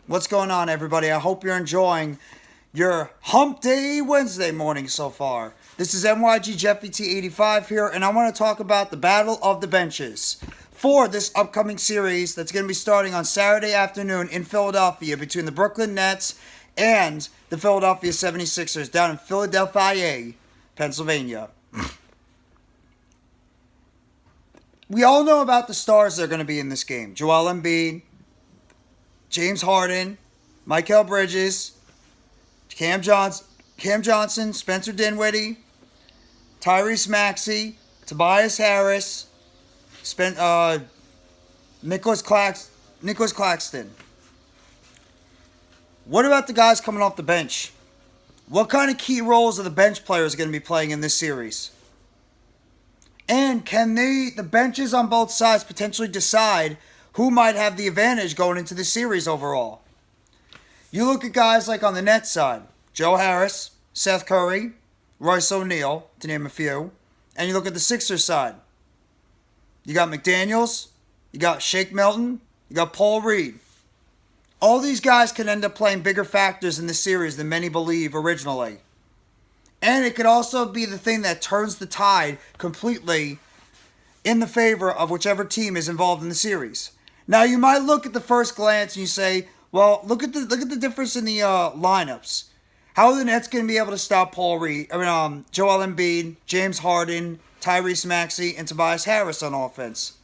What's going on, everybody? I hope you're enjoying your Hump Day Wednesday morning so far. This is NYG Jeffy T85 here, and I want to talk about the Battle of the Benches for this upcoming series that's going to be starting on Saturday afternoon in Philadelphia between the Brooklyn Nets and the Philadelphia 76ers down in Philadelphia, Pennsylvania. We all know about the stars that are going to be in this game. Joel Embiid, James Harden, Mikal Bridges, Cam Johnson, Spencer Dinwiddie, Tyrese Maxey, Tobias Harris, Nicholas Claxton. What about the guys coming off the bench? What kind of key roles are the bench players going to be playing in this series? And can the benches on both sides potentially decide who might have the advantage going into the series overall? You look at guys like on the Nets side, Joe Harris, Seth Curry, Royce O'Neal, to name a few. And you look at the Sixers side. You got McDaniels, you got Shake Milton, you got Paul Reed. All these guys can end up playing bigger factors in this series than many believe originally. And it could also be the thing that turns the tide completely in the favor of whichever team is involved in the series. Now, you might look at the first glance and you say, well, look at the difference in the lineups. How are the Nets going to be able to stop Joel Embiid, James Harden, Tyrese Maxey, and Tobias Harris on offense?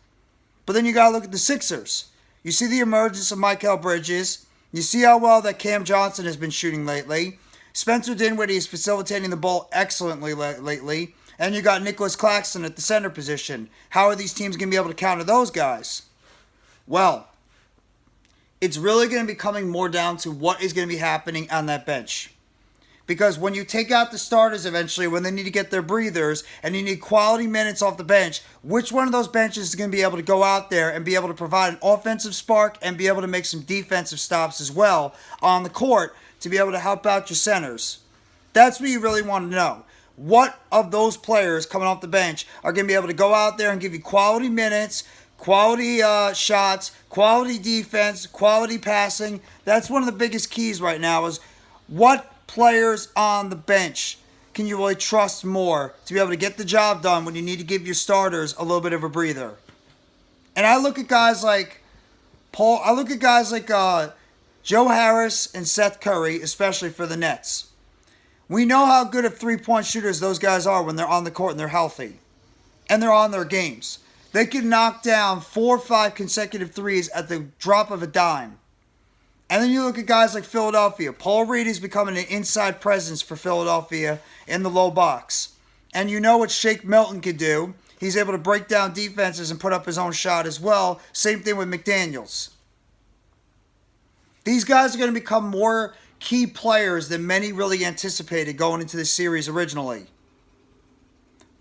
But then you got to look at the Sixers. You see the emergence of Mikal Bridges. You see how well that Cam Johnson has been shooting lately. Spencer Dinwiddie is facilitating the ball excellently lately. And you got Nicholas Claxton at the center position. How are these teams going to be able to counter those guys? Well, it's really going to be coming more down to what is going to be happening on that bench. Because when you take out the starters eventually, when they need to get their breathers, and you need quality minutes off the bench, which one of those benches is going to be able to go out there and be able to provide an offensive spark and be able to make some defensive stops as well on the court to be able to help out your centers? That's what you really want to know. What of those players coming off the bench are going to be able to go out there and give you quality minutes, quality shots, quality defense, quality passing? That's one of the biggest keys right now is what players on the bench can you really trust more to be able to get the job done when you need to give your starters a little bit of a breather. And I look at guys like Joe Harris and Seth Curry, especially for the Nets. We know how good of three-point shooters those guys are when they're on the court and they're healthy. And they're on their games. They can knock down 4 or 5 consecutive threes at the drop of a dime. And then you look at guys like Philadelphia. Paul Reed is becoming an inside presence for Philadelphia in the low box. And you know what Shake Milton can do. He's able to break down defenses and put up his own shot as well. Same thing with McDaniels. These guys are going to become more key players than many really anticipated going into this series originally.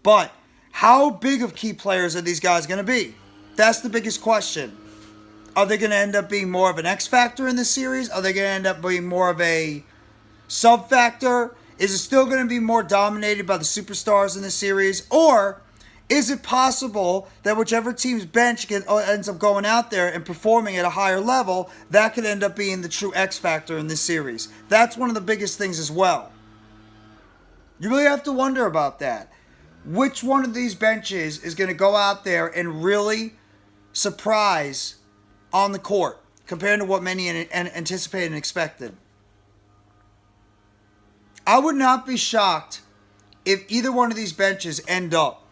But how big of key players are these guys going to be? That's the biggest question. Are they going to end up being more of an X factor in this series? Are they going to end up being more of a sub factor? Is it still going to be more dominated by the superstars in this series? Or is it possible that whichever team's bench ends up going out there and performing at a higher level, that could end up being the true X factor in this series? That's one of the biggest things as well. You really have to wonder about that. Which one of these benches is going to go out there and really surprise on the court compared to what many anticipated and expected? I would not be shocked if either one of these benches end up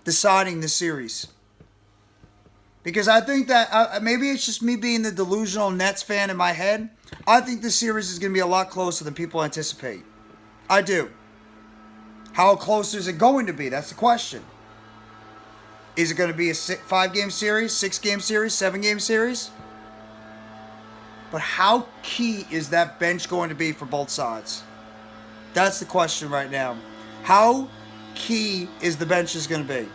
deciding the series. Because I think that maybe it's just me being the delusional Nets fan in my head. I think this series is going to be a lot closer than people anticipate. I do. How close is it going to be? That's the question. Is it going to be a 5-game series, 6-game series, 7-game series? But how key is that bench going to be for both sides? That's the question right now. How key is the bench is going to be?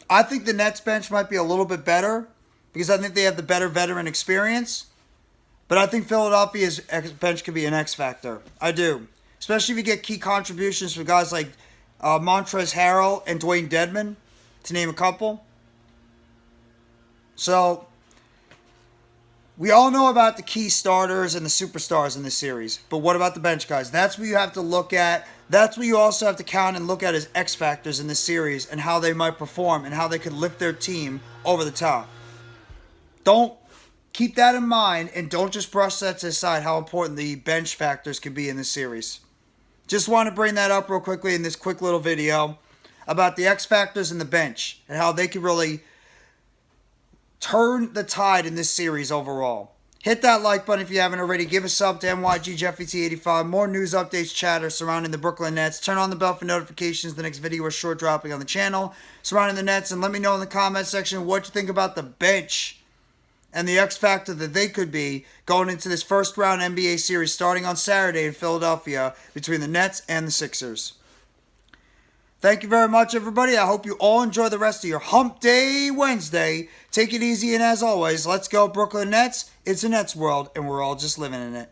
I think the Nets bench might be a little bit better because I think they have the better veteran experience. But I think Philadelphia's bench could be an X factor. I do. Especially if you get key contributions from guys like Montrezl Harrell and Dwayne Dedmon, to name a couple. So, We all know about the key starters and the superstars in this series, but what about the bench guys? That's what you have to look at. That's what you also have to count and look at as X factors in this series and how they might perform and how they could lift their team over the top. Don't keep that in mind and don't just brush that to the side how important the bench factors can be in this series. Just want to bring that up real quickly in this quick little video about the X factors in the bench and how they can really turn the tide in this series overall. Hit that like button if you haven't already. Give a sub to NYGJeffyT85. More news, updates, chatter surrounding the Brooklyn Nets. Turn on the bell for notifications. The next video is short dropping on the channel surrounding the Nets. And let me know in the comment section what you think about the bench and the X factor that they could be going into this first round NBA series starting on Saturday in Philadelphia between the Nets and the Sixers. Thank you very much, everybody. I hope you all enjoy the rest of your Hump Day Wednesday. Take it easy, and as always, let's go Brooklyn Nets. It's a Nets world, and we're all just living in it.